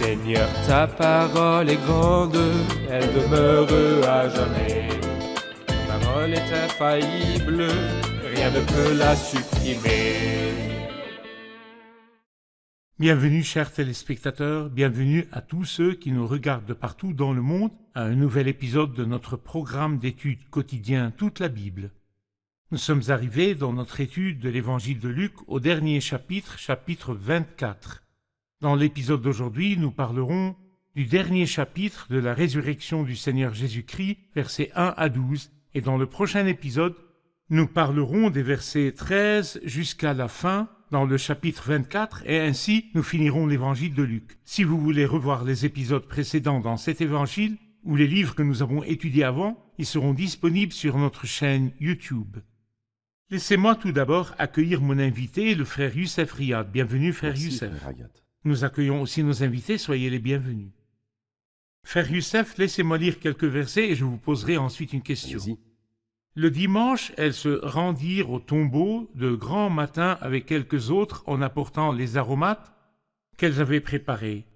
Seigneur, ta parole est grande, elle demeure à jamais. Ta parole est infaillible, rien ne peut la supprimer. Bienvenue chers téléspectateurs, bienvenue à tous ceux qui nous regardent de partout dans le monde à un nouvel épisode de notre programme d'études quotidien Toute la Bible. Nous sommes arrivés dans notre étude de l'évangile de Luc au dernier chapitre, chapitre 24. Dans l'épisode d'aujourd'hui, nous parlerons du dernier chapitre de la résurrection du Seigneur Jésus-Christ, versets 1 à 12, et dans le prochain épisode, nous parlerons des versets 13 jusqu'à la fin, dans le chapitre 24, et ainsi nous finirons l'évangile de Luc. Si vous voulez revoir les épisodes précédents dans cet évangile, ou les livres que nous avons étudiés avant, ils seront disponibles sur notre chaîne YouTube. Laissez-moi tout d'abord accueillir mon invité, le frère Youssef Riyad. Bienvenue, frère Merci, Youssef. frère Riyad. Nous accueillons aussi nos invités, soyez les bienvenus. Frère Youssef, laissez-moi lire quelques versets et je vous poserai ensuite une question. Allez-y. Le dimanche, elles se rendirent au tombeau de grand matin avec quelques autres en apportant les aromates qu'elles avaient préparés.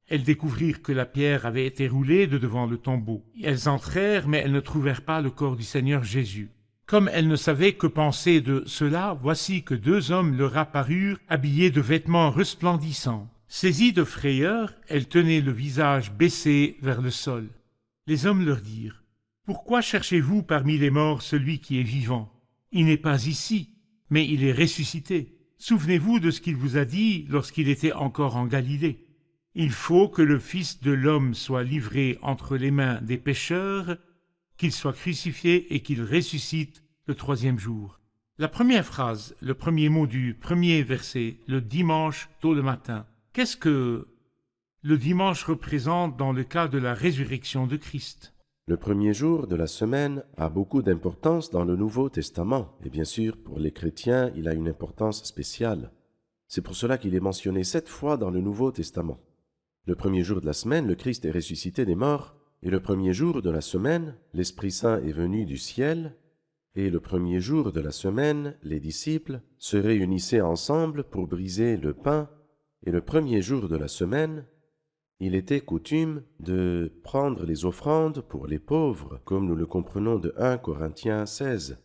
Elles découvrirent que la pierre avait été roulée de devant le tombeau. Elles entrèrent, mais elles ne trouvèrent pas le corps du Seigneur Jésus. Comme elles ne savaient que penser de cela, voici que deux hommes leur apparurent, habillés de vêtements resplendissants. Saisies de frayeur, elles tenaient le visage baissé vers le sol. Les hommes leur dirent: « Pourquoi cherchez-vous parmi les morts celui qui est vivant? Il n'est pas ici, mais il est ressuscité. Souvenez-vous de ce qu'il vous a dit lorsqu'il était encore en Galilée. Il faut que le Fils de l'homme soit livré entre les mains des pécheurs, qu'il soit crucifié et qu'il ressuscite le troisième jour. » La première phrase, le premier mot du premier verset, le dimanche tôt le matin. Qu'est-ce que le dimanche représente dans le cas de la résurrection de Christ? Le premier jour de la semaine a beaucoup d'importance dans le Nouveau Testament. Et bien sûr, pour les chrétiens, il a une importance spéciale. C'est pour cela qu'il est mentionné 7 fois dans le Nouveau Testament. Le premier jour de la semaine, le Christ est ressuscité des morts. Et le premier jour de la semaine, l'Esprit Saint est venu du ciel. Et le premier jour de la semaine, les disciples se réunissaient ensemble pour briser le pain. Et le premier jour de la semaine, il était coutume de prendre les offrandes pour les pauvres, comme nous le comprenons de 1 Corinthiens 16.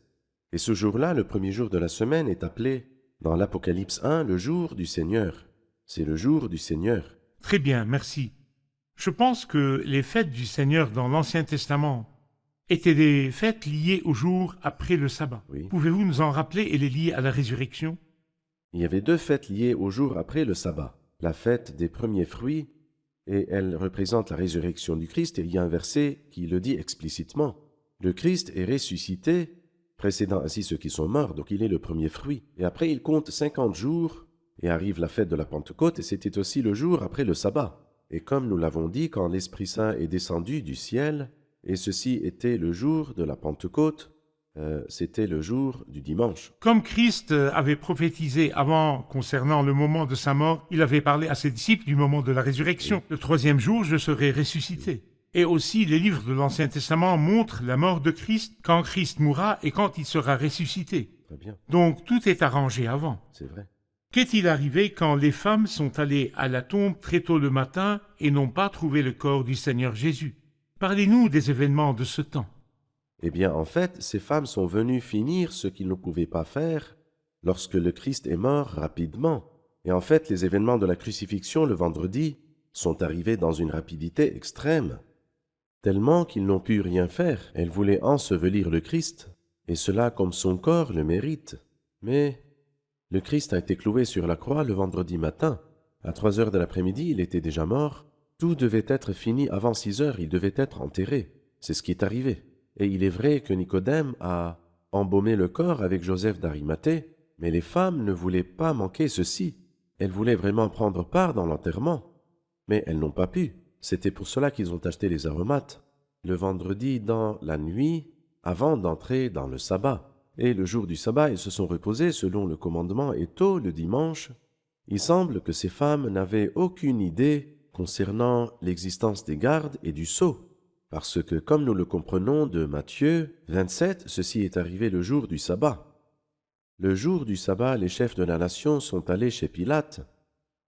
Et ce jour-là, le premier jour de la semaine, est appelé, dans l'Apocalypse 1, le jour du Seigneur. C'est le jour du Seigneur. Très bien, merci. Je pense que les fêtes du Seigneur dans l'Ancien Testament étaient des fêtes liées au jour après le sabbat. Oui. Pouvez-vous nous en rappeler et les lier à la résurrection? Il y avait 2 fêtes liées au jour après le sabbat. La fête des premiers fruits, et elle représente la résurrection du Christ, et il y a un verset qui le dit explicitement. Le Christ est ressuscité, précédant ainsi ceux qui sont morts, donc il est le premier fruit. Et après, il compte 50 jours, et arrive la fête de la Pentecôte, et c'était aussi le jour après le sabbat. Et comme nous l'avons dit, quand l'Esprit Saint est descendu du ciel, et ceci était le jour de la Pentecôte, c'était le jour du dimanche. Comme Christ avait prophétisé avant concernant le moment de sa mort, il avait parlé à ses disciples du moment de la résurrection. Le troisième jour, je serai ressuscité. Et aussi, les livres de l'Ancien Testament montrent la mort de Christ, quand Christ mourra et quand il sera ressuscité. Très bien, Donc, tout est arrangé avant. c'est vrai. Qu'est-il arrivé quand les femmes sont allées à la tombe très tôt le matin et n'ont pas trouvé le corps du Seigneur Jésus? Parlez-nous des événements de ce temps. Eh bien, en fait, ces femmes sont venues finir ce qu'ils ne pouvaient pas faire lorsque le Christ est mort rapidement. Et en fait, les événements de la crucifixion le vendredi sont arrivés dans une rapidité extrême, tellement qu'ils n'ont pu rien faire. Elles voulaient ensevelir le Christ, et cela comme son corps le mérite. Mais le Christ a été cloué sur la croix le vendredi matin. À 3 heures de l'après-midi, il était déjà mort. Tout devait être fini avant 6 heures, il devait être enterré. C'est ce qui est arrivé. Et il est vrai que Nicodème a embaumé le corps avec Joseph d'Arimathée, mais les femmes ne voulaient pas manquer ceci. Elles voulaient vraiment prendre part dans l'enterrement, mais elles n'ont pas pu. C'était pour cela qu'ils ont acheté les aromates, le vendredi dans la nuit, avant d'entrer dans le sabbat. Et le jour du sabbat, elles se sont reposées selon le commandement, et tôt le dimanche, il semble que ces femmes n'avaient aucune idée concernant l'existence des gardes et du sceau. Parce que, comme nous le comprenons de Matthieu 27, ceci est arrivé le jour du sabbat. Le jour du sabbat, les chefs de la nation sont allés chez Pilate.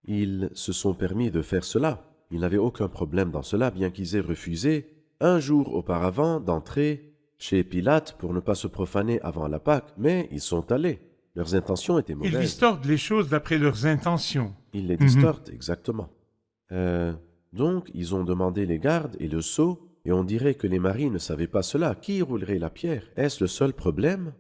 Ils se sont permis de faire cela. Ils n'avaient aucun problème dans cela, bien qu'ils aient refusé, un jour auparavant, d'entrer chez Pilate pour ne pas se profaner avant la Pâque, mais ils sont allés. Leurs intentions étaient Ils mauvaises. distortent les choses d'après leurs intentions. Ils les distortent, exactement. Donc, ils ont demandé les gardes et le sceau, et on dirait que les maris ne savaient pas cela. Qui roulerait la pierre? Est-ce le seul problème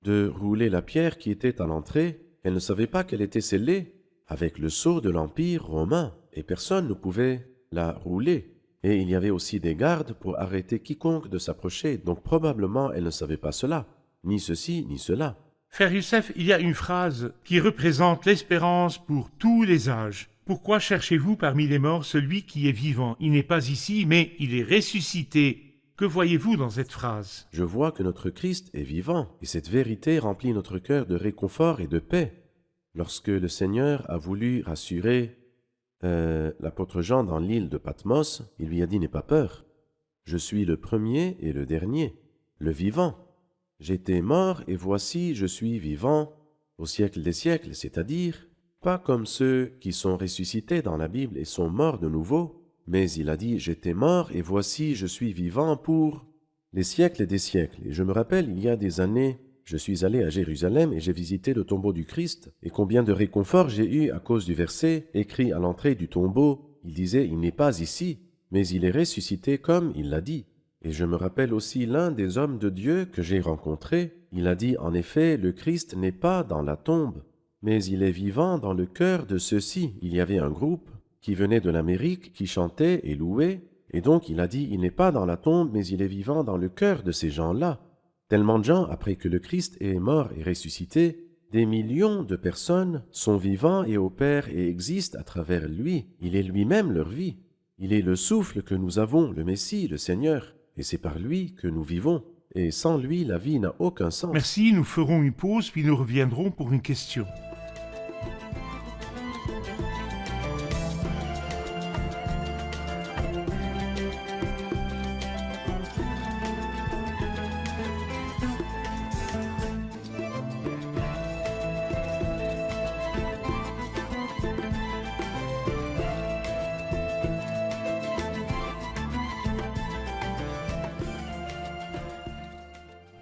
de rouler la pierre qui était à l'entrée? Elle ne savait pas qu'elle était scellée avec le sceau de l'Empire romain, et personne ne pouvait la rouler. Et il y avait aussi des gardes pour arrêter quiconque de s'approcher, donc probablement elle ne savait pas cela, ni ceci, ni cela. Frère Youssef, il y a une phrase qui représente l'espérance pour tous les âges. Pourquoi cherchez-vous parmi les morts celui qui est vivant? Il n'est pas ici, mais il est ressuscité. Que voyez-vous dans cette phrase? Je vois que notre Christ est vivant, et cette vérité remplit notre cœur de réconfort et de paix. Lorsque le Seigneur a voulu rassurer l'apôtre Jean dans l'île de Patmos, il lui a dit « N'aie pas peur, je suis le premier et le dernier, le vivant. J'étais mort et voici je suis vivant au siècle des siècles, c'est-à-dire pas comme ceux qui sont ressuscités dans la Bible et sont morts de nouveau, mais il a dit « J'étais mort et voici je suis vivant pour les siècles des siècles. » Et je me rappelle, il y a des années, je suis allé à Jérusalem et j'ai visité le tombeau du Christ, et combien de réconfort j'ai eu à cause du verset écrit à l'entrée du tombeau. Il disait « Il n'est pas ici, mais il est ressuscité comme il l'a dit. » Et je me rappelle aussi l'un des hommes de Dieu que j'ai rencontré. Il a dit « En effet, le Christ n'est pas dans la tombe, mais il est vivant dans le cœur de ceux-ci. » Il y avait un groupe qui venait de l'Amérique, qui chantait et louait, et donc il a dit « Il n'est pas dans la tombe, mais il est vivant dans le cœur de ces gens-là. » Tellement de gens, après que le Christ est mort et ressuscité, des millions de personnes sont vivants et opèrent et existent à travers lui. Il est lui-même leur vie. Il est le souffle que nous avons, le Messie, le Seigneur, et c'est par lui que nous vivons. Et sans lui, la vie n'a aucun sens. Merci, nous ferons une pause, puis nous reviendrons pour une question.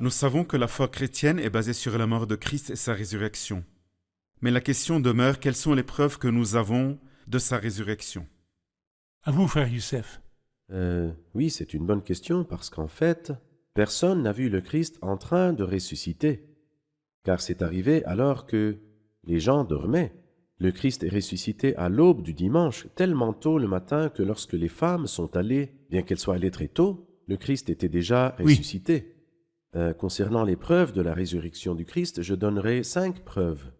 Nous savons que la foi chrétienne est basée sur la mort de Christ et sa résurrection. Mais la question demeure, quelles sont les preuves que nous avons de sa résurrection? À vous, frère Youssef. Oui, c'est une bonne question parce qu'en fait, personne n'a vu le Christ en train de ressusciter, car c'est arrivé alors que les gens dormaient. Le Christ est ressuscité à l'aube du dimanche, tellement tôt le matin que lorsque les femmes sont allées, bien qu'elles soient allées très tôt, le Christ était déjà ressuscité. Concernant les preuves de la résurrection du Christ, je donnerai 5 preuves.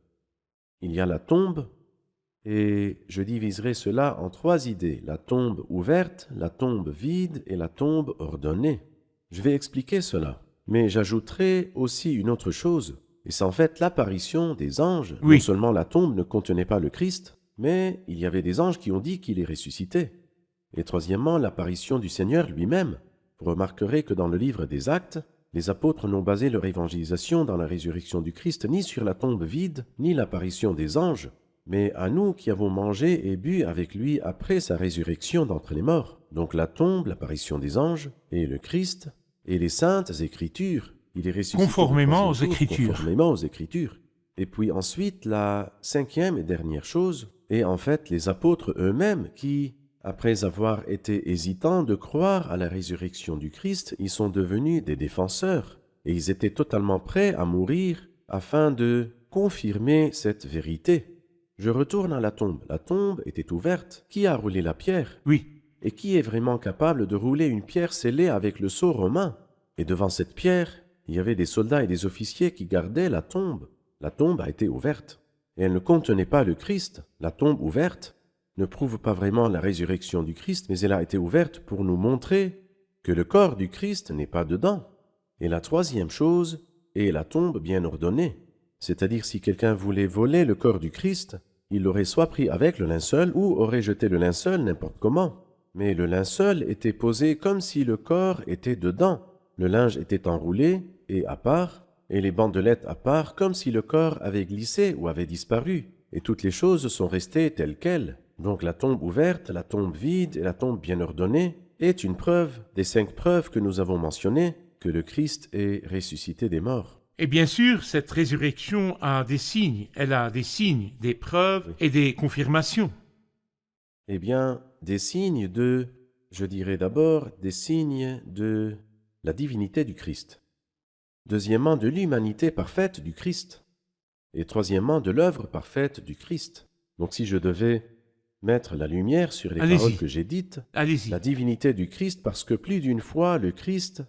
Il y a la tombe, et je diviserai cela en 3 idées. La tombe ouverte, la tombe vide et la tombe ordonnée. Je vais expliquer cela, mais j'ajouterai aussi une autre chose, et c'est en fait l'apparition des anges. Oui. Non seulement la tombe ne contenait pas le Christ, mais il y avait des anges qui ont dit qu'il est ressuscité. Et troisièmement, l'apparition du Seigneur lui-même. Vous remarquerez que dans le livre des Actes, les apôtres n'ont basé leur évangélisation dans la résurrection du Christ ni sur la tombe vide, ni l'apparition des anges, mais à nous qui avons mangé et bu avec lui après sa résurrection d'entre les morts. Donc la tombe, l'apparition des anges, et le Christ, et les saintes Écritures. Il est ressuscité Conformément le troisième aux jour, Écritures. Conformément aux Écritures. Et puis ensuite, la 5e et dernière chose est en fait les apôtres eux-mêmes qui, après avoir été hésitants de croire à la résurrection du Christ, ils sont devenus des défenseurs et ils étaient totalement prêts à mourir afin de confirmer cette vérité. Je retourne à la tombe. La tombe était ouverte. Qui a roulé la pierre? Oui. Et qui est vraiment capable de rouler une pierre scellée avec le sceau romain? Et devant cette pierre, il y avait des soldats et des officiers qui gardaient la tombe. La tombe a été ouverte. Et elle ne contenait pas le Christ. La tombe ouverte ne prouve pas vraiment la résurrection du Christ, mais elle a été ouverte pour nous montrer que le corps du Christ n'est pas dedans. Et la 3e chose est la tombe bien ordonnée. C'est-à-dire si quelqu'un voulait voler le corps du Christ, il l'aurait soit pris avec le linceul ou aurait jeté le linceul n'importe comment. Mais le linceul était posé comme si le corps était dedans. Le linge était enroulé et à part, et les bandelettes à part, comme si le corps avait glissé ou avait disparu. Et toutes les choses sont restées telles quelles. Donc la tombe ouverte, la tombe vide et la tombe bien ordonnée est une preuve des 5 preuves que nous avons mentionnées que le Christ est ressuscité des morts. Et bien sûr, cette résurrection a des signes. Elle a des signes, des preuves et des confirmations. Eh bien, des signes de, je dirais d'abord, des signes de la divinité du Christ. Deuxièmement, de l'humanité parfaite du Christ. Et troisièmement, de l'œuvre parfaite du Christ. Donc si je devais mettre la lumière sur les Allez-y. paroles que j'ai dites, Allez-y. la divinité du Christ, parce que plus d'une fois, le Christ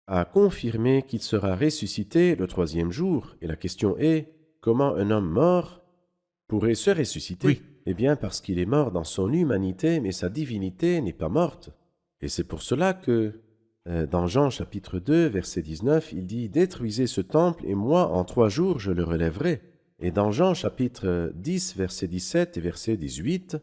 a confirmé qu'il sera ressuscité le 3e jour. Et la question est, comment un homme mort pourrait se ressusciter? Oui. Eh bien, parce qu'il est mort dans son humanité, mais sa divinité n'est pas morte. Et c'est pour cela que, dans Jean chapitre 2, verset 19, il dit « Détruisez ce temple, et moi, en 3 jours, je le relèverai. » Et dans Jean chapitre 10, verset 17 et verset 18,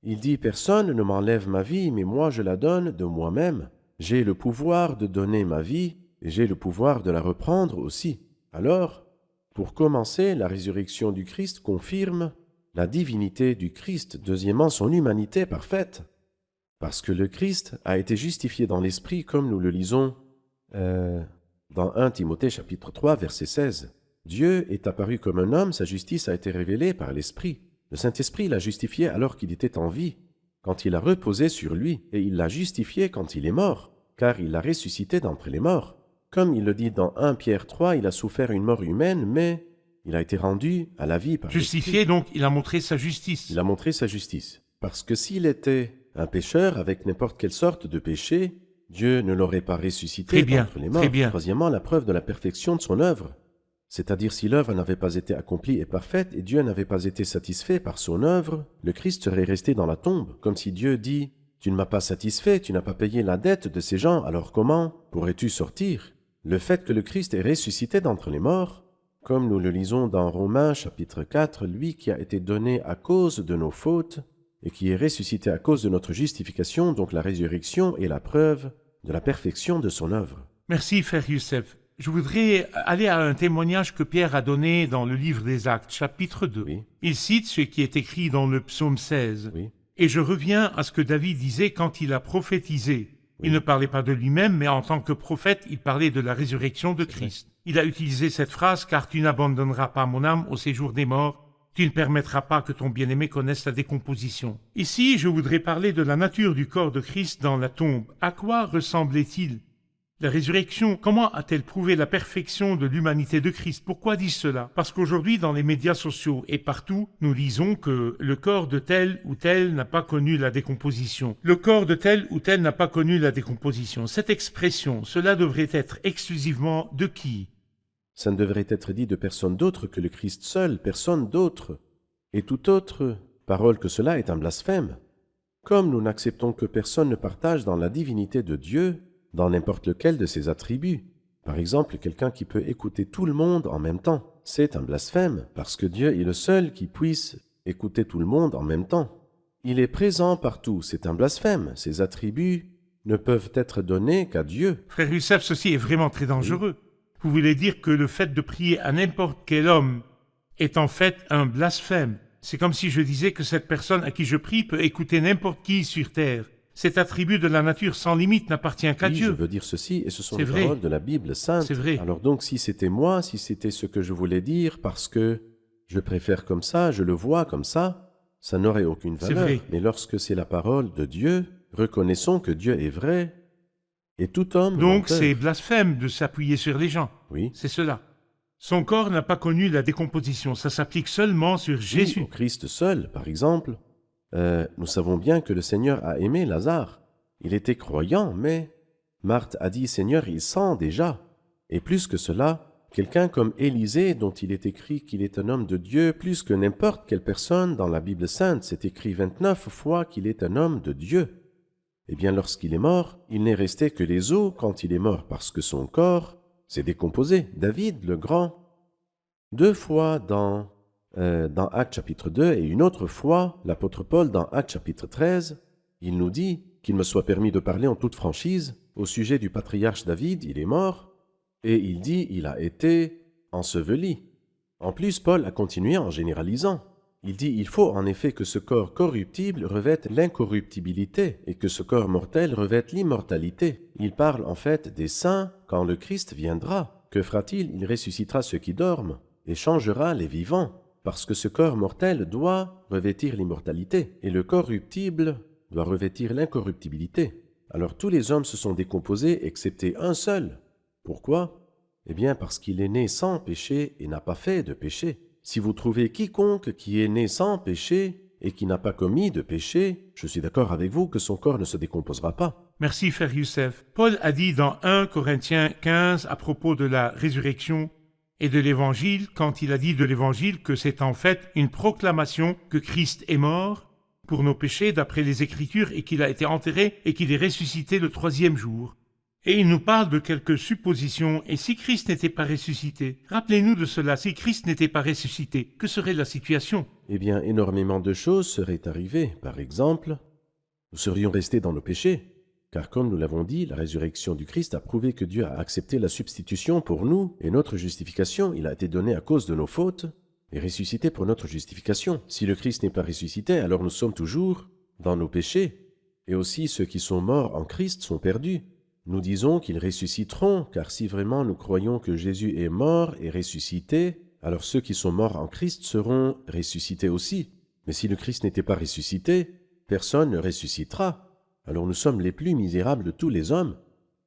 il dit « Personne ne m'enlève ma vie, mais moi je la donne de moi-même. J'ai le pouvoir de donner ma vie, et j'ai le pouvoir de la reprendre aussi. » Alors, pour commencer, la résurrection du Christ confirme la divinité du Christ, deuxièmement son humanité parfaite, parce que le Christ a été justifié dans l'Esprit, comme nous le lisons dans 1 Timothée chapitre 3, verset 16. Dieu est apparu comme un homme, sa justice a été révélée par l'Esprit. Le Saint-Esprit l'a justifié alors qu'il était en vie, quand il a reposé sur lui, et il l'a justifié quand il est mort, car il l'a ressuscité d'entre les morts. Comme il le dit dans 1 Pierre 3, il a souffert une mort humaine, mais il a été rendu à la vie par Justifié, donc, il a montré sa justice. Il a montré sa justice. Parce que s'il était un pécheur avec n'importe quelle sorte de péché, Dieu ne l'aurait pas ressuscité Très bien, d'entre les morts. très bien. Troisièmement, la preuve de la perfection de son œuvre. C'est-à-dire si l'œuvre n'avait pas été accomplie et parfaite et Dieu n'avait pas été satisfait par son œuvre, le Christ serait resté dans la tombe, comme si Dieu dit « Tu ne m'as pas satisfait, tu n'as pas payé la dette de ces gens, alors comment pourrais-tu sortir ?» Le fait que le Christ est ressuscité d'entre les morts, comme nous le lisons dans Romains chapitre 4, lui qui a été donné à cause de nos fautes et qui est ressuscité à cause de notre justification, donc la résurrection est la preuve de la perfection de son œuvre. Merci, frère Youssef. Je voudrais aller à un témoignage que Pierre a donné dans le livre des Actes, chapitre 2. Oui. Il cite ce qui est écrit dans le psaume 16. Oui. Et je reviens à ce que David disait quand il a prophétisé. Il ne parlait pas de lui-même, mais en tant que prophète, il parlait de la résurrection de Christ. Il a utilisé cette phrase « Car tu n'abandonneras pas mon âme au séjour des morts, tu ne permettras pas que ton bien-aimé connaisse la décomposition. » Ici, je voudrais parler de la nature du corps de Christ dans la tombe. À quoi ressemblait-il? La résurrection, comment a-t-elle prouvé la perfection de l'humanité de Christ? Pourquoi dis-je cela? Parce qu'aujourd'hui, dans les médias sociaux et partout, nous lisons que le corps de tel ou tel n'a pas connu la décomposition. Le corps de tel ou tel n'a pas connu la décomposition. Cette expression, cela devrait être exclusivement de qui? Ça ne devrait être dit de personne d'autre que le Christ seul, personne d'autre. Et toute autre parole que cela est un blasphème. Comme nous n'acceptons que personne ne partage dans la divinité de Dieu, dans n'importe lequel de ses attributs. Par exemple, quelqu'un qui peut écouter tout le monde en même temps, c'est un blasphème, parce que Dieu est le seul qui puisse écouter tout le monde en même temps. Il est présent partout, c'est un blasphème. Ses attributs ne peuvent être donnés qu'à Dieu. Frère Youssef, ceci est vraiment très dangereux. Vous voulez dire que le fait de prier à n'importe quel homme est en fait un blasphème. C'est comme si je disais que cette personne à qui je prie peut écouter n'importe qui sur terre. Cet attribut de la nature sans limite n'appartient qu'à Oui, Dieu. je veux dire ceci, et ce sont C'est les vrai. paroles de la Bible sainte. C'est vrai. Alors donc, si c'était moi, si c'était ce que je voulais dire, parce que je préfère comme ça, je le vois comme ça n'aurait aucune C'est valeur. vrai. Mais lorsque c'est la parole de Dieu, reconnaissons que Dieu est vrai, et tout homme Donc menteur. c'est blasphème de s'appuyer sur les gens. Oui, C'est cela. Son corps n'a pas connu la décomposition. Ça s'applique seulement sur oui, Jésus. au Christ seul, par exemple. Nous savons bien que le Seigneur a aimé Lazare. Il était croyant, mais Marthe a dit « Seigneur, il sent déjà ». Et plus que cela, quelqu'un comme Élisée, dont il est écrit qu'il est un homme de Dieu, plus que n'importe quelle personne dans la Bible sainte, c'est écrit 29 fois qu'il est un homme de Dieu. Eh bien, lorsqu'il est mort, il n'est resté que les os quand il est mort, parce que son corps s'est décomposé. David, le grand, 2 fois dans Actes chapitre 2 et une autre fois, l'apôtre Paul dans Actes chapitre 13, il nous dit qu'il me soit permis de parler en toute franchise au sujet du patriarche David, il est mort, et il dit il a été enseveli. En plus, Paul a continué en généralisant. Il dit, il faut en effet que ce corps corruptible revête l'incorruptibilité et que ce corps mortel revête l'immortalité. Il parle en fait des saints quand le Christ viendra. Que fera-t-il? Il ressuscitera ceux qui dorment et changera les vivants, parce que ce corps mortel doit revêtir l'immortalité et le corruptible doit revêtir l'incorruptibilité. Alors tous les hommes se sont décomposés excepté un seul. Pourquoi? Eh bien parce qu'il est né sans péché et n'a pas fait de péché. Si vous trouvez quiconque qui est né sans péché et qui n'a pas commis de péché, je suis d'accord avec vous que son corps ne se décomposera pas. Merci, Frère Youssef. Paul a dit dans 1 Corinthiens 15 à propos de la résurrection et de l'Évangile, quand il a dit de l'Évangile que c'est en fait une proclamation que Christ est mort pour nos péchés d'après les Écritures et qu'il a été enterré et qu'il est ressuscité le 3e jour. Et il nous parle de quelques suppositions. Et si Christ n'était pas ressuscité? Rappelez-nous de cela. Si Christ n'était pas ressuscité, que serait la situation? Eh bien, énormément de choses seraient arrivées. Par exemple, nous serions restés dans nos péchés. Car comme nous l'avons dit, la résurrection du Christ a prouvé que Dieu a accepté la substitution pour nous et notre justification. Il a été donné à cause de nos fautes et ressuscité pour notre justification. Si le Christ n'est pas ressuscité, alors nous sommes toujours dans nos péchés. Et aussi ceux qui sont morts en Christ sont perdus. Nous disons qu'ils ressusciteront, car si vraiment nous croyons que Jésus est mort et ressuscité, alors ceux qui sont morts en Christ seront ressuscités aussi. Mais si le Christ n'était pas ressuscité, personne ne ressuscitera. Alors nous sommes les plus misérables de tous les hommes,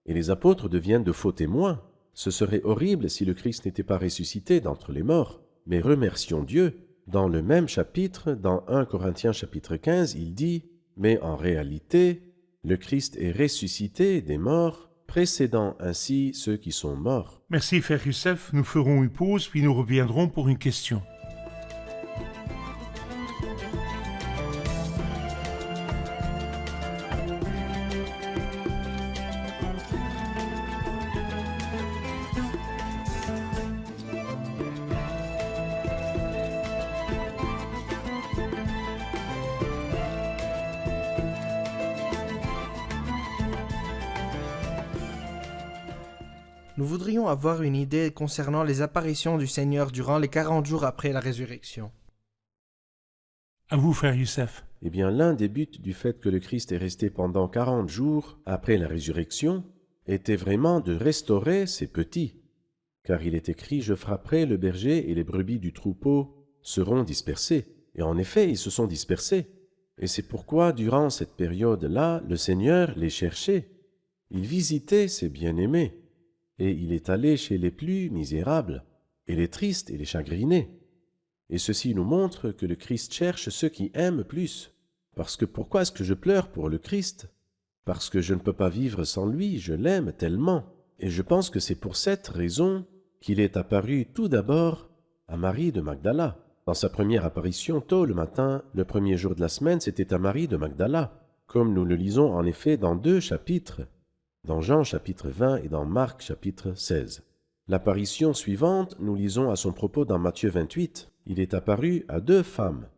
et les apôtres deviennent de faux témoins. Ce serait horrible si le Christ n'était pas ressuscité d'entre les morts. Mais remercions Dieu. Dans le même chapitre, dans 1 Corinthiens chapitre 15, il dit « Mais en réalité, le Christ est ressuscité des morts, précédant ainsi ceux qui sont morts. » Merci, Frère Youssef. Nous ferons une pause, puis nous reviendrons pour une question. Nous voudrions avoir une idée concernant les apparitions du Seigneur durant les 40 jours après la résurrection. À vous, Frère Youssef. Eh bien, l'un des buts du fait que le Christ est resté pendant 40 jours après la résurrection était vraiment de restaurer ses petits. Car il est écrit « Je frapperai le berger et les brebis du troupeau seront dispersées. » Et en effet, ils se sont dispersés. Et c'est pourquoi, durant cette période-là, le Seigneur les cherchait. Il visitait ses bien-aimés. Et il est allé chez les plus misérables, et les tristes et les chagrinés. Et ceci nous montre que le Christ cherche ceux qui aiment plus. Parce que pourquoi est-ce que je pleure pour le Christ? Parce que je ne peux pas vivre sans lui, je l'aime tellement. Et je pense que c'est pour cette raison qu'il est apparu tout d'abord à Marie de Magdala. Dans sa première apparition, tôt le matin, le premier jour de la semaine, c'était à Marie de Magdala, comme nous le lisons en effet dans 2 chapitres. Dans Jean chapitre 20 et dans Marc chapitre 16. L'apparition suivante, nous lisons à son propos dans Matthieu 28. Il est apparu à 2 femmes.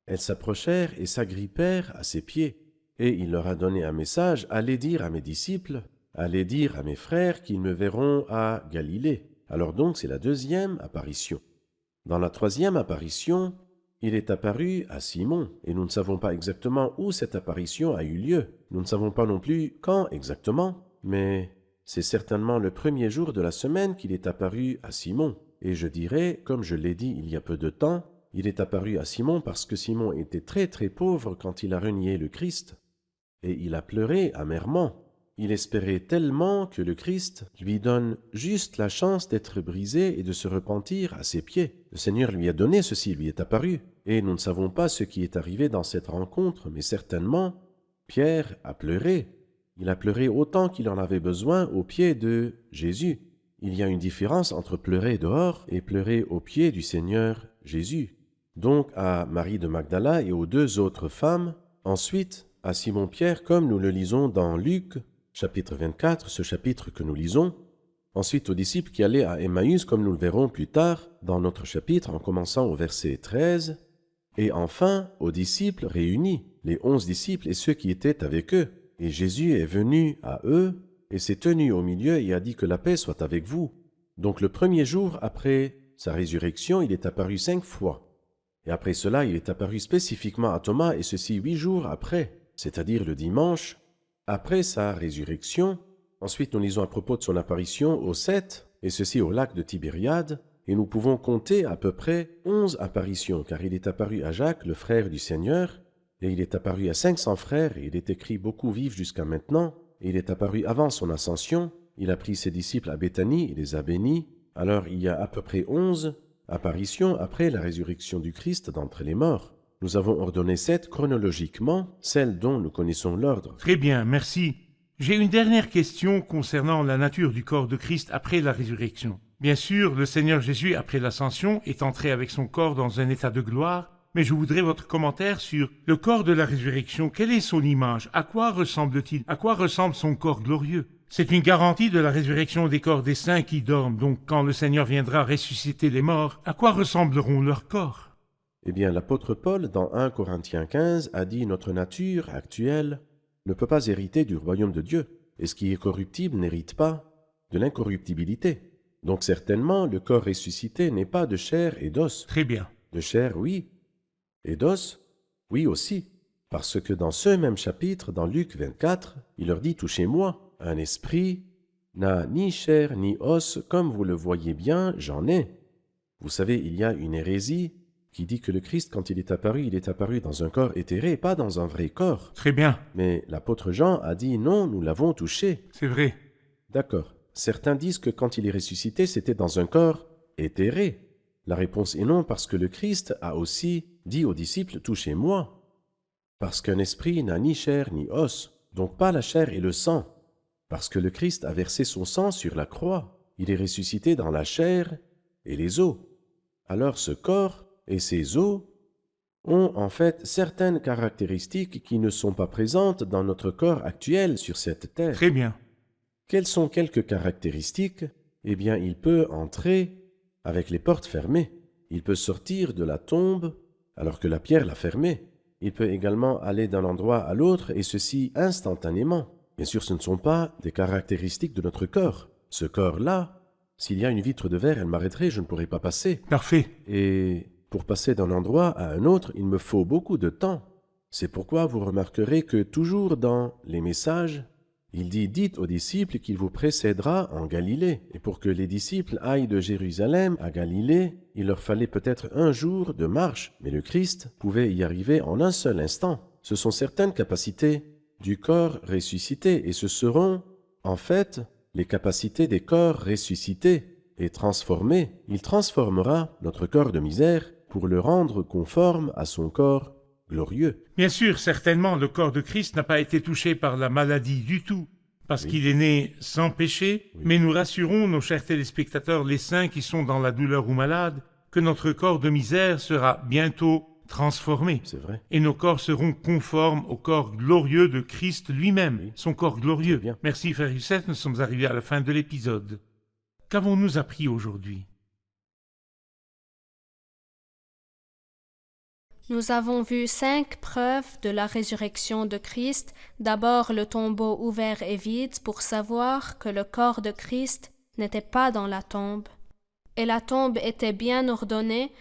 Elles s'approchèrent et s'agrippèrent à ses pieds. Et il leur a donné un message, « Allez dire à mes disciples, allez dire à mes frères qu'ils me verront à Galilée. » Alors donc c'est la 2e apparition. Dans la 3e apparition, il est apparu à Simon, et nous ne savons pas exactement où cette apparition a eu lieu. Nous ne savons pas non plus quand exactement. Mais c'est certainement le premier jour de la semaine qu'il est apparu à Simon. Et je dirais, comme je l'ai dit il y a peu de temps, il est apparu à Simon parce que Simon était très très pauvre quand il a renié le Christ. Et il a pleuré amèrement. Il espérait tellement que le Christ lui donne juste la chance d'être brisé et de se repentir à ses pieds. Le Seigneur lui a donné ceci, lui est apparu. Et nous ne savons pas ce qui est arrivé dans cette rencontre, mais certainement, Pierre a pleuré. Il a pleuré autant qu'il en avait besoin aux pieds de Jésus. Il y a une différence entre pleurer dehors et pleurer aux pieds du Seigneur Jésus. Donc à Marie de Magdala et aux 2 autres femmes, ensuite à Simon-Pierre, comme nous le lisons dans Luc, chapitre 24, ce chapitre que nous lisons, ensuite aux disciples qui allaient à Emmaüs, comme nous le verrons plus tard dans notre chapitre, en commençant au verset 13, et enfin aux disciples réunis, les 11 disciples et ceux qui étaient avec eux. Et Jésus est venu à eux et s'est tenu au milieu et a dit que la paix soit avec vous. Donc le premier jour après sa résurrection, il est apparu 5 fois. Et après cela, il est apparu spécifiquement à Thomas, et ceci 8 jours après, c'est-à-dire le dimanche, après sa résurrection. Ensuite, nous lisons à propos de son apparition au 7, et ceci au lac de Tibériade, et nous pouvons compter à peu près 11 apparitions, car il est apparu à Jacques, le frère du Seigneur, et il est apparu à 500 frères, et il est écrit beaucoup vivent jusqu'à maintenant, et il est apparu avant son ascension. Il a pris ses disciples à Béthanie et les a bénis. Alors il y a à peu près 11 apparitions après la résurrection du Christ d'entre les morts. Nous avons ordonné 7 chronologiquement, celles dont nous connaissons l'ordre. Très bien, merci. J'ai une dernière question concernant la nature du corps de Christ après la résurrection. Bien sûr, le Seigneur Jésus, après l'ascension, est entré avec son corps dans un état de gloire, mais je voudrais votre commentaire sur le corps de la résurrection. Quelle est son image? À quoi ressemble-t-il? À quoi ressemble son corps glorieux? C'est une garantie de la résurrection des corps des saints qui dorment, donc quand le Seigneur viendra ressusciter les morts, à quoi ressembleront leurs corps? Eh bien, l'apôtre Paul, dans 1 Corinthiens 15, a dit « Notre nature actuelle ne peut pas hériter du royaume de Dieu, et ce qui est corruptible n'hérite pas de l'incorruptibilité. » Donc certainement, le corps ressuscité n'est pas de chair et d'os. Très bien. De chair, oui, et d'os, oui aussi, parce que dans ce même chapitre, dans Luc 24, il leur dit « Touchez-moi, un esprit n'a ni chair ni os, comme vous le voyez bien, j'en ai. » Vous savez, il y a une hérésie qui dit que le Christ, quand il est apparu dans un corps éthéré, pas dans un vrai corps. Très bien. Mais l'apôtre Jean a dit « Non, nous l'avons touché. » C'est vrai. D'accord. Certains disent que quand il est ressuscité, c'était dans un corps éthéré. La réponse est non, parce que le Christ a aussi dit aux disciples « Touchez-moi ». Parce qu'un esprit n'a ni chair ni os, donc pas la chair et le sang. Parce que le Christ a versé son sang sur la croix. Il est ressuscité dans la chair et les os. Alors ce corps et ces os ont en fait certaines caractéristiques qui ne sont pas présentes dans notre corps actuel sur cette terre. Très bien. Quelles sont quelques caractéristiques? Eh bien, il peut entrer avec les portes fermées. Il peut sortir de la tombe alors que la pierre l'a fermée. Il peut également aller d'un endroit à l'autre et ceci instantanément. Bien sûr, ce ne sont pas des caractéristiques de notre corps. Ce corps-là, s'il y a une vitre de verre, elle m'arrêterait, je ne pourrais pas passer. Parfait. Et pour passer d'un endroit à un autre, il me faut beaucoup de temps. C'est pourquoi vous remarquerez que toujours dans les messages, il dit « Dites aux disciples qu'il vous précédera en Galilée ». Et pour que les disciples aillent de Jérusalem à Galilée, il leur fallait peut-être 1 jour de marche, mais le Christ pouvait y arriver en un seul instant. Ce sont certaines capacités du corps ressuscité, et ce seront, en fait, les capacités des corps ressuscités et transformés. Il transformera notre corps de misère pour le rendre conforme à son corps glorieux. Bien sûr, certainement, le corps de Christ n'a pas été touché par la maladie du tout, parce Oui. qu'il est né sans péché, Oui. mais nous rassurons nos chers téléspectateurs, les saints qui sont dans la douleur ou malades, que notre corps de misère sera bientôt transformé, C'est vrai. et nos corps seront conformes au corps glorieux de Christ lui-même, Oui. son corps glorieux. Très bien. Merci frère Youssef, nous sommes arrivés à la fin de l'épisode. Qu'avons-nous appris aujourd'hui? Nous avons vu 5 preuves de la résurrection de Christ. D'abord, le tombeau ouvert et vide pour savoir que le corps de Christ n'était pas dans la tombe. Et la tombe était bien ordonnée,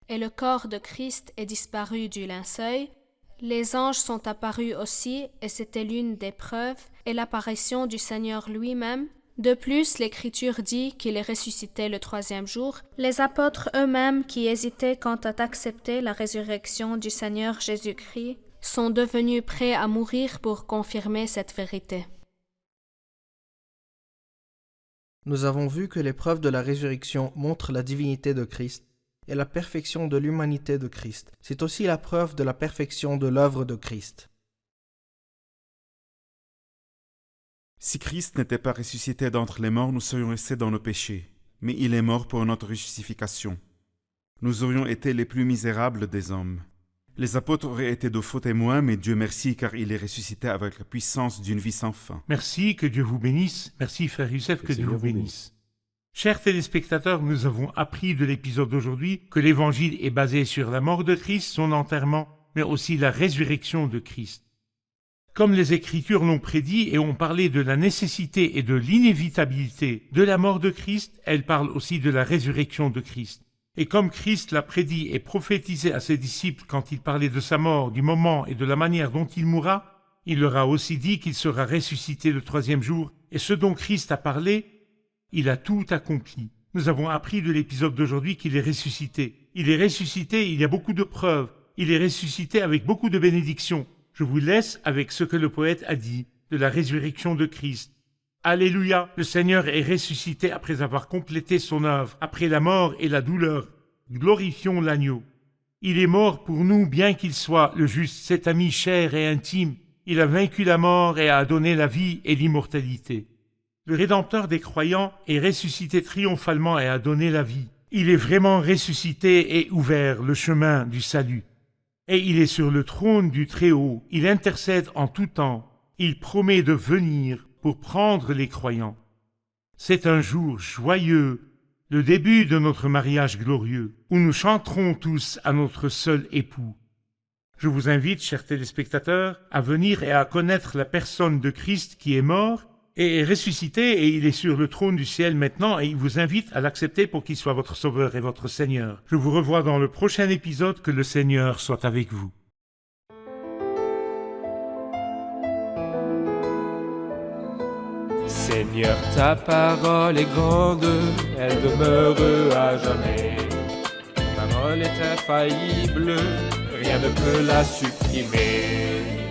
et le corps de Christ est disparu du linceul. Les anges sont apparus aussi, et c'était l'une des preuves, et l'apparition du Seigneur lui-même. De plus, l'Écriture dit qu'il est ressuscité le 3e jour. Les apôtres eux-mêmes, qui hésitaient quant à accepter la résurrection du Seigneur Jésus-Christ, sont devenus prêts à mourir pour confirmer cette vérité. Nous avons vu que les preuves de la résurrection montrent la divinité de Christ et la perfection de l'humanité de Christ. C'est aussi la preuve de la perfection de l'œuvre de Christ. Si Christ n'était pas ressuscité d'entre les morts, nous serions restés dans nos péchés. Mais il est mort pour notre justification. Nous aurions été les plus misérables des hommes. Les apôtres auraient été de faux témoins, mais Dieu merci, car il est ressuscité avec la puissance d'une vie sans fin. Merci, que Dieu vous bénisse. Merci frère Youssef, que Dieu Seigneur vous vous bénisse. Chers téléspectateurs, nous avons appris de l'épisode d'aujourd'hui que l'évangile est basé sur la mort de Christ, son enterrement, mais aussi la résurrection de Christ. Comme les Écritures l'ont prédit et ont parlé de la nécessité et de l'inévitabilité de la mort de Christ, elles parlent aussi de la résurrection de Christ. Et comme Christ l'a prédit et prophétisé à ses disciples quand il parlait de sa mort, du moment et de la manière dont il mourra, il leur a aussi dit qu'il sera ressuscité le 3e jour, et ce dont Christ a parlé, il a tout accompli. Nous avons appris de l'épisode d'aujourd'hui qu'il est ressuscité. Il est ressuscité, il y a beaucoup de preuves. Il est ressuscité avec beaucoup de bénédictions. Je vous laisse avec ce que le poète a dit de la résurrection de Christ. Alléluia, le Seigneur est ressuscité après avoir complété son œuvre, après la mort et la douleur. Glorifions l'agneau. Il est mort pour nous, bien qu'il soit le juste, cet ami cher et intime. Il a vaincu la mort et a donné la vie et l'immortalité. Le Rédempteur des croyants est ressuscité triomphalement et a donné la vie. Il est vraiment ressuscité et ouvert le chemin du salut. Et il est sur le trône du Très-Haut. Il intercède en tout temps. Il promet de venir pour prendre les croyants. C'est un jour joyeux, le début de notre mariage glorieux, où nous chanterons tous à notre seul époux. Je vous invite, chers téléspectateurs, à venir et à connaître la personne de Christ qui est mort et est ressuscité, et il est sur le trône du ciel maintenant, et il vous invite à l'accepter pour qu'il soit votre Sauveur et votre Seigneur. Je vous revois dans le prochain épisode. Que le Seigneur soit avec vous. Seigneur, ta parole est grande, elle demeure à jamais. Ta parole est infaillible, rien ne peut la supprimer.